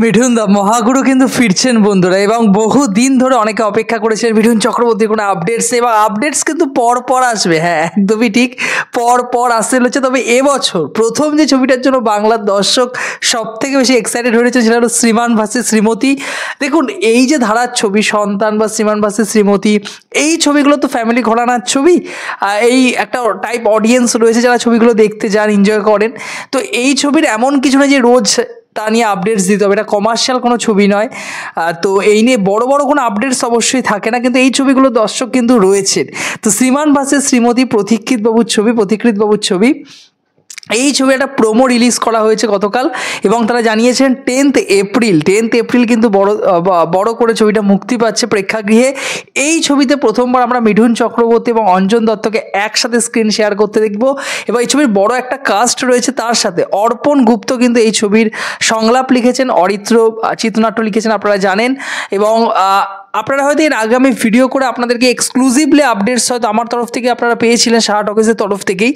মিঠুন দা মহাগুরু কিন্তু ফিরছেন বন্ধুরা, এবং বহু দিন ধরে অনেকে অপেক্ষা করেছেন মিঠুন চক্রবর্তীর কোনো আপডেটস, এবং আপডেটস কিন্তু পর পর আসবে। হ্যাঁ, একদমই ঠিক, পর পর আসতে চলেছে। তবে এবছর প্রথম যে ছবিটার জন্য বাংলার দর্শক সব থেকে বেশি এক্সাইটেড হয়েছে সেটা হলো শ্রীমান ভার্সেস শ্রীমতী। দেখুন, এই যে ধারার ছবি সন্তান বা শ্রীমান ভার্সেস শ্রীমতী, এই ছবিগুলো তো ফ্যামিলি ঘরানার ছবি। এই একটা টাইপ অডিয়েন্স রয়েছে যারা ছবিগুলো দেখতে যান, এনজয় করেন। তো এই ছবির এমন কিছু না যে রোজ তা নিয়ে আপডেটস দিতে হবে, এটা কমার্শিয়াল কোনো ছবি নয়। তো এই নিয়ে বড় বড় কোনো আপডেটস অবশ্যই থাকে না, কিন্তু এই ছবিগুলো দর্শক কিন্তু রয়েছেন। তো শ্রীমান ভার্সেস শ্রীমতী পথিকৃৎ বাবুর ছবি। এই ছবি একটা প্রোমো রিলিজ করা হয়েছে গতকাল, এবং তারা জানিয়েছেন 10th এপ্রিল কিন্তু বড় করে ছবিটা মুক্তি পাচ্ছে প্রেক্ষাগৃহে। এই ছবিতে প্রথমবার আমরা মিঠুন চক্রবর্তী এবং অঞ্জন দত্তকে একসাথে স্ক্রিন শেয়ার করতে দেখব, এবং এই ছবির বড় একটা কাস্ট রয়েছে। তার সাথে অর্পণ গুপ্ত কিন্তু এই ছবির সংলাপ লিখেছেন, অরিত্র চিত্রনাট্য লিখেছেন, আপনারা জানেন। এবং আপনারা হয়তো এর আগে আমি ভিডিও করে আপনাদেরকে এক্সক্লুসিভলি আপডেটস হয়তো আমার তরফ থেকে আপনারা পেয়েছিলেন, সাহা টকিজের তরফ থেকেই।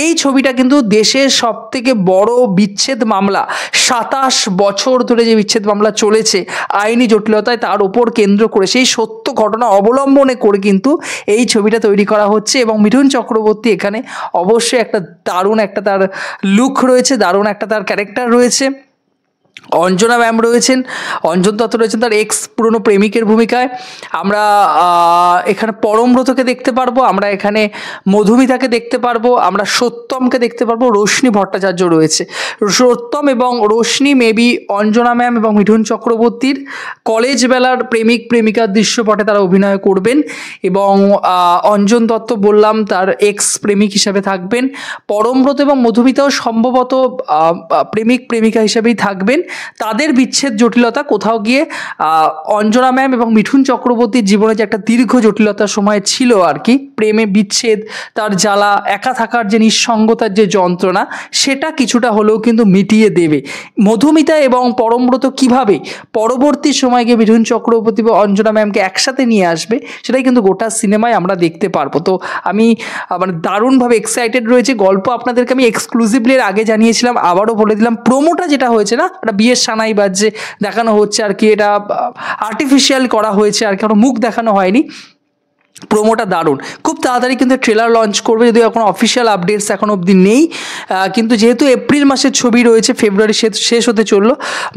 এই ছবিটা কিন্তু দেশের সবথেকে বড় বিচ্ছেদ মামলা, 27 বছর ধরে যে বিচ্ছেদ মামলা চলেছে আইনি জটিলতায়, তার উপর কেন্দ্র করে সেই সত্য ঘটনা অবলম্বনে করে কিন্তু এই ছবিটা তৈরি করা হচ্ছে। এবং মিঠুন চক্রবর্তী এখানে অবশ্যই একটা দারুণ একটা তার লুক রয়েছে, দারুণ একটা তার ক্যারেক্টার রয়েছে। অঞ্জনা ম্যাম রয়েছেন, অঞ্জন দত্ত রয়েছেন তার পুরনো প্রেমিকের ভূমিকায়। আমরা এখানে পরমব্রতকে দেখতে পারবো, আমরা এখানে মধুমিতাকে দেখতে পারবো, আমরা সত্যমকে দেখতে পারবো, রোশনি ভট্টাচার্য রয়েছে। সত্যম এবং রোশনি মেবি অঞ্জনা ম্যাম এবং মিঠুন চক্রবর্তীর কলেজ বেলার প্রেমিক প্রেমিকার দৃশ্যপটে তারা অভিনয় করবেন। এবং অঞ্জন দত্ত বললাম তার এক্স প্রেমিক হিসাবে থাকবেন। পরমব্রত এবং মধুমিতাও সম্ভবত প্রেমিক প্রেমিকা হিসাবেই থাকবেন। তাদের বিচ্ছেদ জটিলতা কোথাও গিয়ে অঞ্জনা ম্যাম এবং মিঠুন চক্রবর্তীর জীবনে যে একটা দীর্ঘ জটিলতার সময় ছিল আর কি, প্রেমে বিচ্ছেদ, তার জ্বালা, একা থাকার যে নিঃসঙ্গতার যে যন্ত্রণা, সেটা কিছুটা হলেও কিন্তু মিটিয়ে দেবে। মধুমিতা এবং পরমব্রত কিভাবে পরবর্তী সময় গিয়ে মিঠুন চক্রবর্তী বা অঞ্জনা ম্যামকে একসাথে নিয়ে আসবে, সেটাই কিন্তু গোটা সিনেমায় আমরা দেখতে পারবো। তো আমি মানে দারুণভাবে এক্সাইটেড রয়েছে। গল্প আপনাদেরকে আমি এক্সক্লুসিভলি এর আগে জানিয়েছিলাম, আবারও বলে দিলাম। প্রোমোটা যেটা হয়েছে না, একটা বিয়ের সানাই বাজছে দেখানো হচ্ছে আর কি, এটা আর্টিফিশিয়াল করা হয়েছে আর কি, কোনো মুখ দেখানো হয়নি। প্রোমোটা দারুণ। খুব তাড়াতাড়ি কিন্তু ট্রেলার লঞ্চ করবে, যদিও এখন অফিসিয়াল আপডেটস এখন অবধি নেই। কিন্তু যেহেতু এপ্রিল মাসের ছবি রয়েছে, ফেব্রুয়ারি শেষ হতে চললো,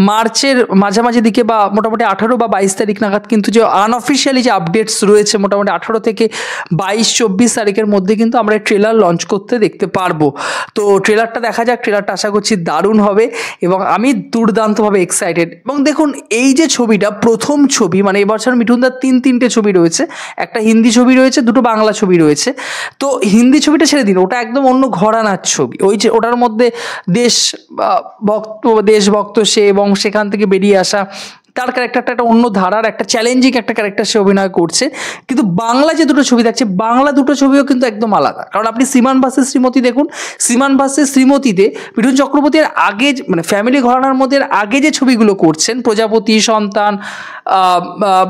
মার্চের মাঝামাঝি দিকে বা মোটামুটি 18 বা 22 তারিখ নাগাদ কিন্তু যে আনঅফিসিয়ালি যে আপডেটস রয়েছে, মোটামুটি 18 থেকে 22-24 তারিখের মধ্যে কিন্তু আমরা ট্রেলার লঞ্চ করতে দেখতে পারবো। তো ট্রেলারটা দেখা যাক, ট্রেলারটা আশা করছি দারুণ হবে, এবং আমি দুর্দান্তভাবে এক্সাইটেড। এবং দেখুন, এই যে ছবিটা প্রথম ছবি, মানে এবছর মিঠুনদার 3টে ছবি রয়েছে, একটা হিন্দি ছবি রয়েছে, 2টো বাংলা ছবি রয়েছে। তো হিন্দি ছবিটা ছেড়ে দিন, ওটা একদম অন্য ঘরানার ছবি। ওই যে ওটার মধ্যে দেশভক্ত সে, এবং সেখান থেকে বেরিয়ে আসা তার ক্যারেক্টারটা একটা অন্য ধারার, একটা চ্যালেঞ্জিং একটা ক্যারেক্টার সে অভিনয় করছে। কিন্তু বাংলা যে 2টো ছবি থাকছে, বাংলা 2টো ছবিও কিন্তু একদম আলাদা। কারণ আপনি শ্রীমান ভার্সেস শ্রীমতী দেখুন, শ্রীমান ভার্সেস শ্রীমতীতে মিঠুন চক্রবর্তীর আগে, মানে ফ্যামিলি ঘরানার মধ্যে আগে যে ছবিগুলো করছেন, প্রজাপতি, সন্তান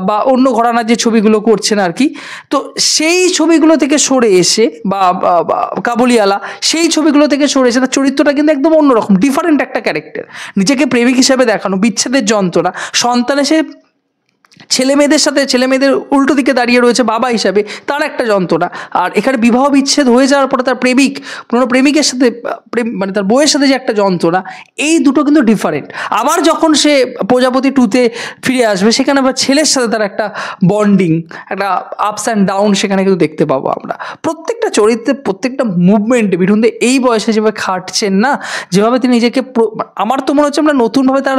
বা অন্য ঘরানার যে ছবিগুলো করছেন আর কি, তো সেই ছবিগুলো থেকে সরে এসে বা কাবুলিওয়ালা, সেই ছবিগুলো থেকে সরে এসে তার চরিত্রটা কিন্তু একদম অন্যরকম, ডিফারেন্ট একটা ক্যারেক্টার। নিজেকে প্রেমিক হিসাবে দেখানো, বিচ্ছেদের যন্ত্রণা, সন্তান এসে ছেলে মেয়েদের উল্টো দিকে দাঁড়িয়ে রয়েছে বাবা হিসাবে, তার একটা যন্ত্রণা। আর এখানে বিবাহ বিচ্ছেদ হয়ে যাওয়ার পরে তার পুরনো প্রেমিকের সাথে মানে তার বউয়ের সাথে যে একটা যন্ত্রণা, এই দুটো কিন্তু ডিফারেন্ট। আবার যখন সে প্রজাপতি 2তে ফিরে আসবে, সেখানে আবার ছেলের সাথে তার একটা বন্ডিং, একটা আপস অ্যান্ড ডাউন সেখানে কিন্তু দেখতে পাবো আমরা। প্রত্যেকটা চরিত্রের প্রত্যেকটা মুভমেন্টে মিঠুনদা এই বয়সে যেভাবে খাটছেন না, যেভাবে তিনি নিজেকে, আমার তো মনে হচ্ছে আমরা নতুনভাবে তার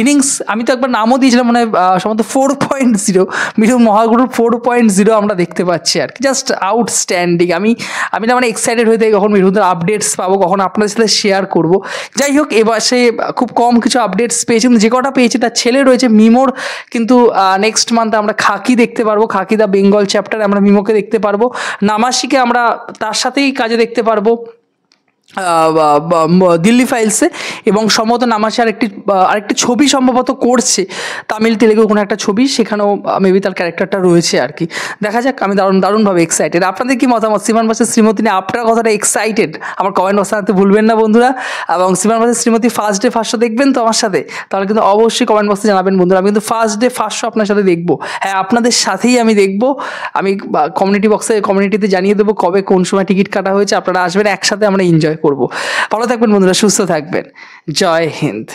ইনিংস, আমি তো একবার নামও দিয়েছিলাম মনে হয় সম্ভবত 4.0, মিঠুন মহাগুরুর 4.0 আমরা দেখতে পাচ্ছি আর কি। Just outstanding. আমি না মানে এক্সাইটেড হয়ে থাকি কখন মিঠুনদের আপডেটস পাবো, কখন আপনাদের সাথে শেয়ার করব। যাই হোক, এবার সে খুব কম কিছু আপডেটস পেয়েছি, কিন্তু যে কটা পেয়েছি তার ছেলে রয়েছে মিমোর, কিন্তু নেক্সট মান্থে আমরা খাকি দেখতে পারবো, খাকি দ্য বেঙ্গল চ্যাপ্টারে আমরা মিমোকে দেখতে পারবো, নামাসিকে আমরা তার সাথেই কাজে দেখতে পারবো। দিল্লি ফাইলসে, এবং সম্ভবত নামাসে আরেকটি ছবি সম্ভবত করছে, তামিল তেলেগু কোনো একটা ছবি, সেখানেও মেবি তার ক্যারেক্টারটা রয়েছে আর কি। দেখা যাক, আমি দারুণভাবে এক্সাইটেড। আপনাদের কি মতামত শ্রীমান ভার্সেস শ্রীমতী নিয়ে? আপনার কথাটা এক্সাইটেড আমার কমেন্ট বক্সে জানাতে ভুলবেন না বন্ধুরা। এবং Shriman versus Shrimati first day first show দেখবেন তো আমার সাথে? তাহলে কিন্তু অবশ্যই কমেন্ট বক্সে জানাবেন বন্ধুরা। আমি কিন্তু ফার্স্ট ডে ফার্স্ট শো আপনার সাথে দেখবো, হ্যাঁ আপনাদের সাথেই আমি দেখবো। আমি কমিউনিটিতে জানিয়ে দেবো কবে কোন সময় টিকিট কাটা হয়েছে, আপনারা আসবেন, একসাথে আমরা এনজয় করবো। ভালো থাকবেন বন্ধুরা, সুস্থ থাকবেন, জয় হিন্দ।